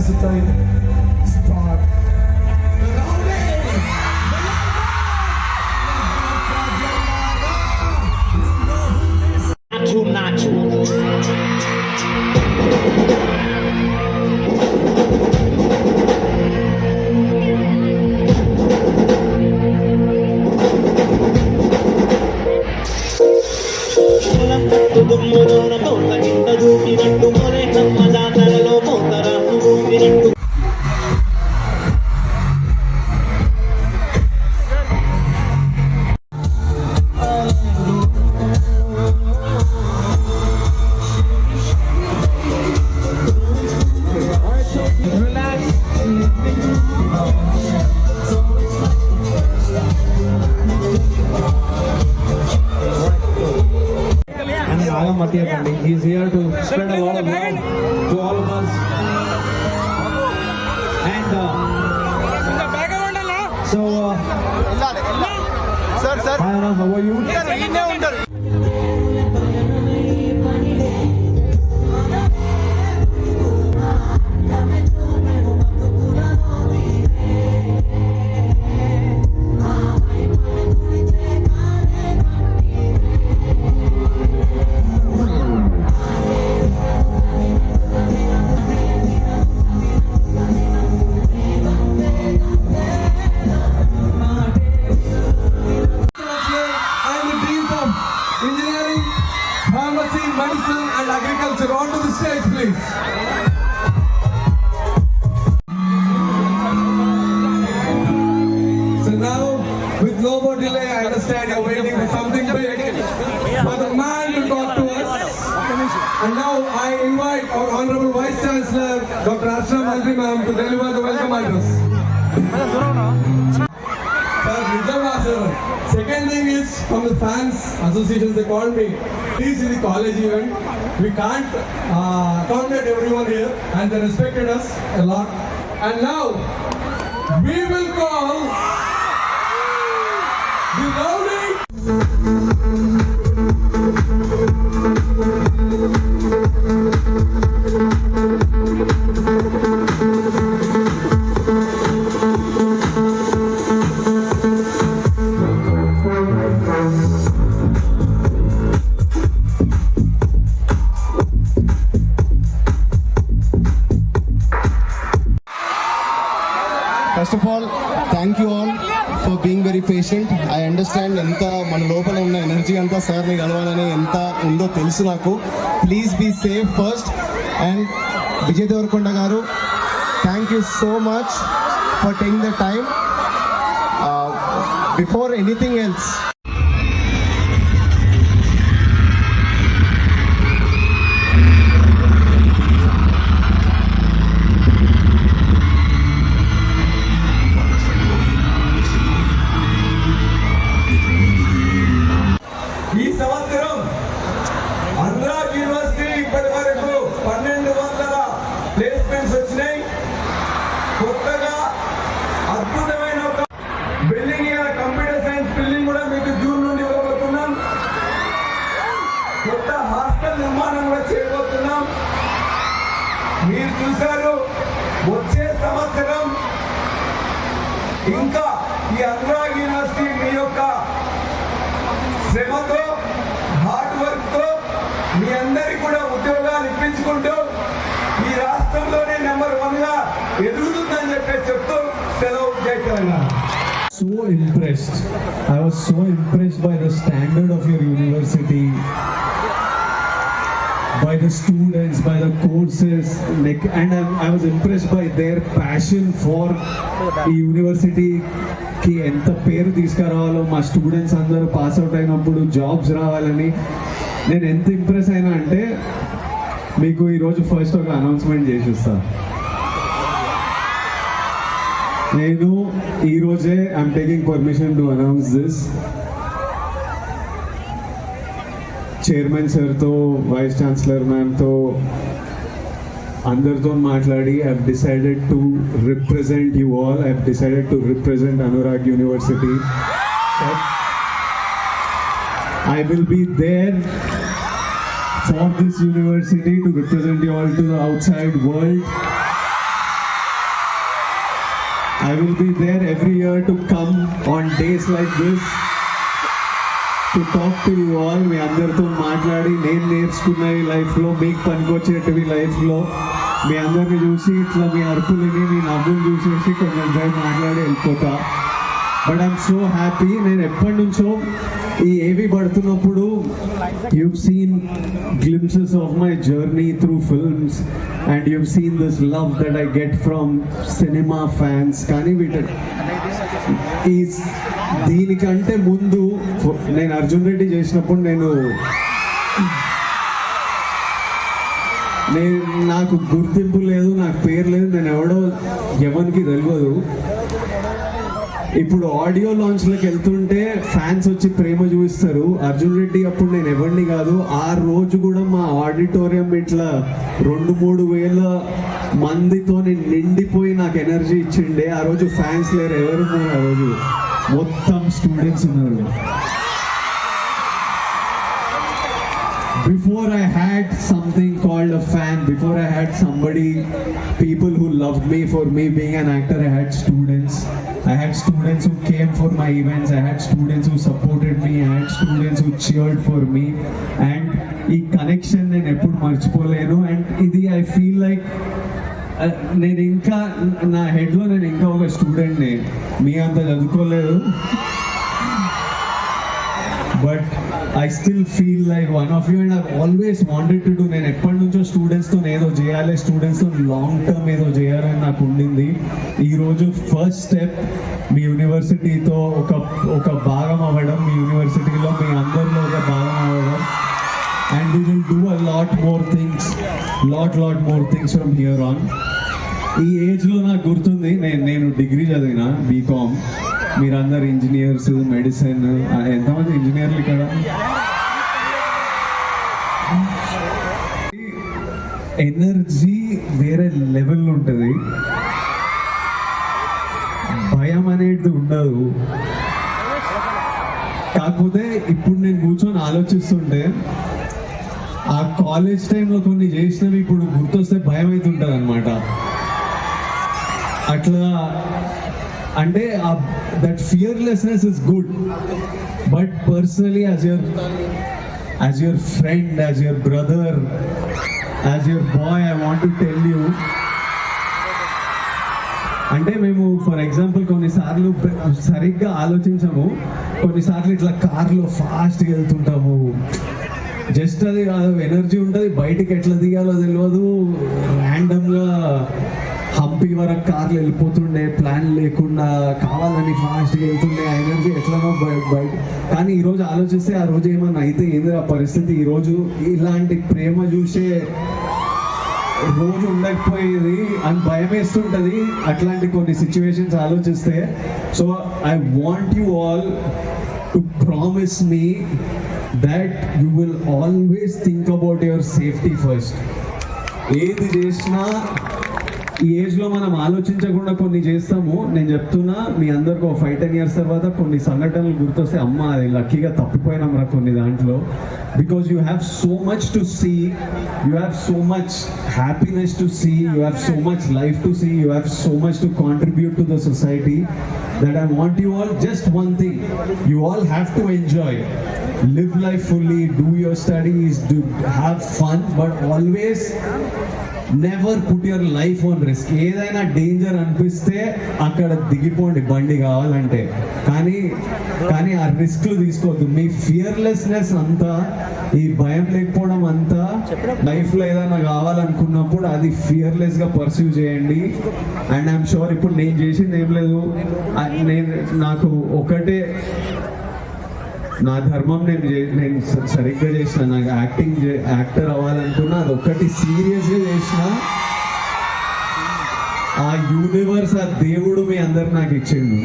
versatile star. Nacho. He's here to spread a lot of love to all of us. And sir, hi Anna, how are you? Engineering, pharmacy, medicine and agriculture. Onto the stage, please. So now, with no more delay, I understand you're waiting for something big, for the man to talk to us. And now I invite our Honorable Vice Chancellor, Dr. Archana Mantri Ma'am, to deliver the welcome address. Second thing is from the fans associations, they called me. This is the college event. We can't accommodate everyone here, and they respected us a lot. And now we will call the Rowdy. First of all, thank you all for being very patient. I understand ఎంత మన లోపల ఉన్న energy అంతా సార్ని కలవాలని ఎంత ఉందో తెలుసు నాకు. Please be safe first. And Vijay Deverakonda garu, thank you so much for taking the time. Before anything else, ఈ సంవత్సరం అనురాగ్ యూనివర్సిటీ ఇప్పటి వరకు 1200 ప్లేస్మెంట్స్ వచ్చినాయి. కొత్తగా అద్భుతమైన ఒక బిల్డింగ్, కంప్యూటర్ సైన్స్ బిల్డింగ్ కూడా మీకు జూన్ నుండి ఇవ్వబోతున్నాం. కొత్త హాస్టల్ నిర్మాణం కూడా చేయబోతున్నాం. మీరు చూశారు, వచ్చే సంవత్సరం ఇంకా ఈ అనురాగ్ యూనివర్సిటీ మీ యొక్క శ్రమతో, హార్డ్ వర్క్ తో మీ అందరికి కూడా ఉద్యోగాలు ఇప్పించుకుంటూ ఈ రాష్ట్రంలోనే నెంబర్ 1 గా ఎదుగుతుందని చెప్తూ సెలవు చేయగలను. So impressed. I was so impressed by the standard of your university, by the students, by the courses, and I was impressed by their passion for the university. కి ఎంత పేరు తీసుకురావాలో, మా స్టూడెంట్స్ అందరూ పాస్ అవుట్ అయినప్పుడు jobs రావాలని నేను ఎంత ఇంప్రెస్ అయినా అంటే, మీకు ఈరోజు ఫస్ట్ ఒక అనౌన్స్మెంట్ చేసి వస్తా. నేను ఈరోజే I'm taking permission to announce this. Chairman సార్తో, వైస్ ఛాన్సలర్ మ్యామ్తో అందరితో మాట్లాడి I have decided to represent you all. I have decided to represent Anurag university. I will be there for this university to represent you all to the outside world. I will be there every year to come on days like this to talk to you all. మీ అందరితో మాట్లాడి నేను నేర్చుకున్నవి లైఫ్లో మీకు పనికొచ్చేటివి లైఫ్లో మీ అందరిని చూసి ఇట్లా మీ అరుపులని మీ నవ్వులు చూసేసి కొంచెం సేపు మాట్లాడి వెళ్ళిపోతా. But I'm so happy. నేను ఎప్పటి నుంచో ఈ ఏవి పడుతున్నప్పుడు you've seen glimpses of my journey through films and you've seen this love that I get from cinema fans. కానీ దీనికంటే ముందు నేను అర్జున్ రెడ్డి చేసినప్పుడు నాకు గుర్తింపు లేదు, నాకు పేరు లేదు, నేను ఎవడో ఎవరికి తెలియదు. ఇప్పుడు ఆడియో లాంచ్లోకి వెళ్తుంటే ఫ్యాన్స్ వచ్చి ప్రేమ చూపిస్తారు. అర్జున్ రెడ్డి అప్పుడు నేను ఎవరిని కాదు. ఆ రోజు కూడా మా ఆడిటోరియం ఇట్లా 2-3 వేల మందితో నిండిపోయి నాకు ఎనర్జీ ఇచ్చిండే. ఆ రోజు ఫ్యాన్స్ లేరు, ఎవరు ఉన్నారు ఆ రోజు? మొత్తం స్టూడెంట్స్ ఉన్నారు. Before I had something called a fan, before I had people who loved me for me being an actor, I had students. I had students who came for my events. I had students who supported me. I had students who cheered for me. And ఈ connection నేను ఎప్పుడు మర్చిపోలేను. And ఇది I feel like నేను ఇంకా నా హెడ్లో నేను ఇంకా ఒక స్టూడెంట్ని. మీ అంత చదువుకోలేదు, but I still feel like one of you, and I've always wanted to do. నేను ఎప్పటి నుంచో స్టూడెంట్స్తో ఏదో చేయాలి, స్టూడెంట్స్తో లాంగ్ టర్మ్ ఏదో చేయాలని నాకు ఉండింది. ఈరోజు ఫస్ట్ స్టెప్ మీ యూనివర్సిటీతో ఒక భాగం అవ్వడం, మీ యూనివర్సిటీలో మీ అందరిలో ఒక భాగం అవ్వడం. And we will do a lot more things from here on. ఈ ఏజ్లో నాకు గుర్తుంది, నేను డిగ్రీ చదివిన బీకామ్. మీరందరు ఇంజనీర్స్, మెడిసిన్. ఎంతమంది ఇంజనీర్లు ఇక్కడ? ఎనర్జీ వేరే లెవెల్ ఉంటుంది, భయం అనేది ఉండదు. కాకపోతే ఇప్పుడు నేను కూర్చొని ఆలోచిస్తుంటే ఆ కాలేజ్ టైంలో కొన్ని చేసినవి ఇప్పుడు గుర్తొస్తే భయం అవుతుంటుంది అనమాట. అట్లా అంటే that fearlessness is good, but personally as your friend, as your brother, as your boy, I want to tell you, అంటే మేము ఫర్ ఎగ్జాంపుల్ కొన్నిసార్లు సరిగ్గా ఆలోచించము. కొన్నిసార్లు ఇట్లా కార్లో ఫాస్ట్గా వెళ్తుంటాము. జస్ట్ అది ఎనర్జీ ఉంటుంది, బయటికి ఎట్లా దిగాలో తెలియదు. ర్యాండమ్గా హంపి వరకు కార్లు వెళ్ళిపోతుండే, ప్లాన్ లేకుండా కావాలని ఫాస్ట్గా వెళ్తుండే. ఆ ఎనర్జీ ఎట్లనో బయట. కానీ ఈరోజు ఆలోచిస్తే ఆ రోజు ఏమన్నా అయితే ఏంది ఆ పరిస్థితి? ఈరోజు ఇలాంటి ప్రేమ చూసే రోజు ఉండకపోయేది అని భయం వేస్తుంటుంది అట్లాంటి కొన్ని సిచ్యువేషన్స్ ఆలోచిస్తే. So I want you all to promise me that you will always think about your safety first. ఏది చేసినా ఈ ఏజ్లో మనం ఆలోచించకుండా కొన్ని చేస్తాము. నేను చెప్తున్నా, మీ అందరికీ 5-10 years తర్వాత కొన్ని సంఘటనలు గుర్తొస్తే అమ్మ అది లక్కీగా తప్పిపోయినాం రా కొన్ని దాంట్లో. Because you have so much to see, you have so much happiness to see, you have so much life to see, you have so much to contribute to the society that I want you all, just one thing, you all have to enjoy, live life fully, do your studies, have fun, but always never put your life on risk. ఏదైనా danger అనిపిస్తే అక్కడ దిగిపోండి బండి కావాలంటే, కానీ ఆ రిస్క్లు తీసుకోవద్దు. మీ fearlessness అంతా, ఈ భయం లేకపోవడం అంతా లైఫ్లో ఏదైనా కావాలనుకున్నప్పుడు అది ఫియర్లెస్గా పర్సీవ్ చేయండి. అండ్ ఐఎమ్ షూర్ ఇప్పుడు నేను చేసింది ఏం లేదు, నాకు ఒకటే నా ధర్మం, నేను సరిగ్గా చేసిన. నాకు యాక్టర్ అవ్వాలనుకున్నా, అది ఒక్కటి సీరియస్గా చేసిన. ఆ యూనివర్స్, ఆ దేవుడు మీ అందరు నాకు ఇచ్చిండు.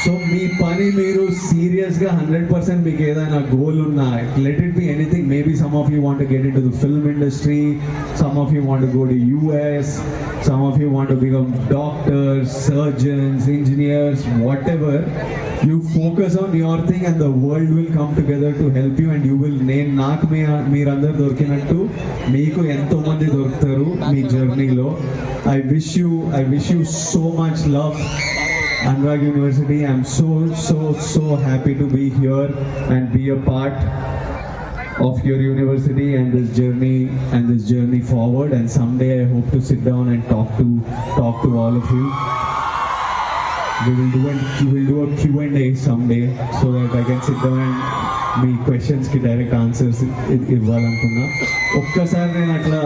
సో మీ పని మీరు సీరియస్గా 100% మీకు ఏదైనా గోల్ ఉన్నా, let it be anything. Maybe some of you want to get in to the film industry, some of you want to go to US, some of you want to become doctors, surgeons, engineers, whatever. You focus on your thing and the world will come together to help you, and you will, నాకు మీరందరూ దొరికినట్టు మీకు ఎంతో మంది దొరుకుతారు మీ జర్నీలో. I wish you so much love, Anurag University. I'm so happy to be here and be a part of your university and this journey forward. And someday I hope to sit down and talk to all of you. We will do a Q&A someday so that I can sit down and మీ క్వశ్చన్స్కి direct answers ఇవ్వాలనుకున్నా. ఒక్కసారి నేను అట్లా